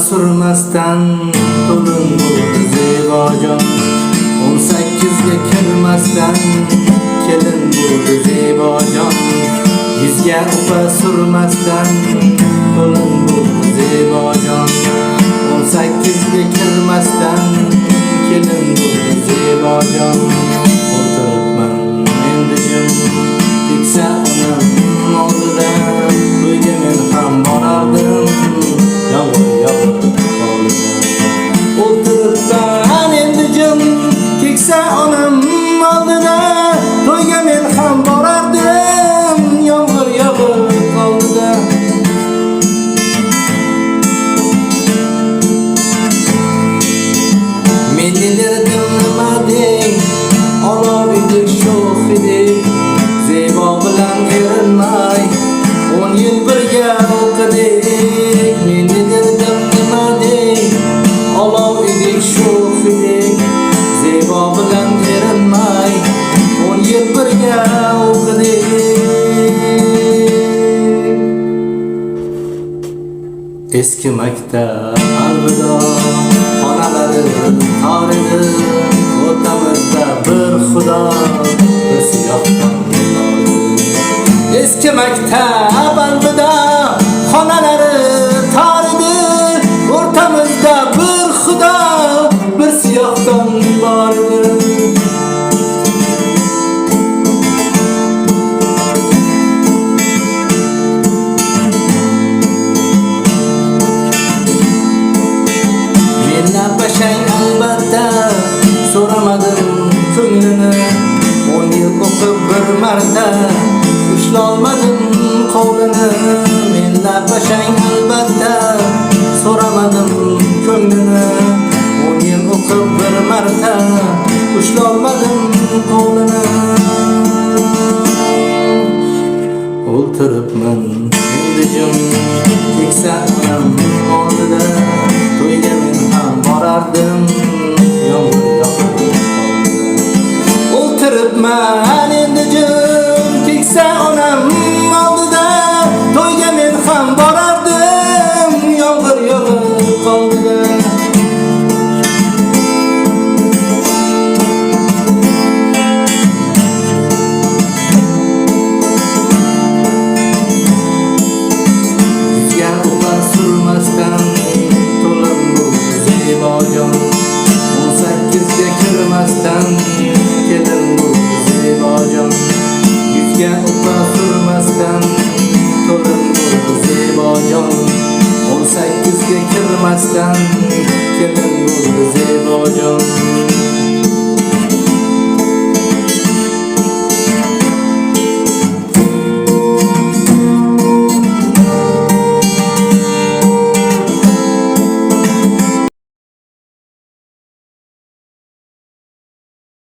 surmasdan to'lin bo'ldi Zebojon. 18 ga kirmasdan kelin bo'ldi Zebojon. 100 ga upa surmasdan to'lin bo'ldi Zebojon. 18 ga kirmasdan kelin bo'ldi Zebojon. O'tiribman endi jim, keksa onam oldida, to'yga men ham borardim, yomg'ir yog'ib qoldi. O'tiribman endi jim, keksa onam oldida, to'yga men ham borardim, yomg'ir yog'ib qoldi. Men nelerdim nima deng, olov edik sho'x edik, Zebo bilan erinmay 10 yil birga o'qidik. Men nelerdim nima deng, olov edik sho'x edik, Zebo bilan erinmay 10 yil birga o'qidik. Eski maktab alvido, xonalari tor edi, o'rtamizda bir xudo, bir siyohdan eski maktab alvido, xonalari tor edi, o'rtamizda bir xudo, bir siyohdan bor edi. Bashang albatta so'ramadim ko'nglini, 10 yil o'qib bir marta ushlolmadim qo'lini. Men bashang albatta so'ramadim ko'nglini, 10 yil o'qib bir marta ushlolmadim qo'lini. O'tiribman endi jim, keksa onam oldida, to'yga men ham borardim, yomg'ir yog'ib qoldi. O'tiribman endi jim, keksa onam oldida, to'yga men ham borardim, yomg'ir yog'ib qoldi. Surmasdan to'lin bo'ldi Zebojon. 18 ga kirmasdan kelin bo'ldi Zebojon. 100 ga upa surmasdan to'lin bo'ldi Zebojon. 18 ga kirmasdan kelin bo'ldi Zebojon.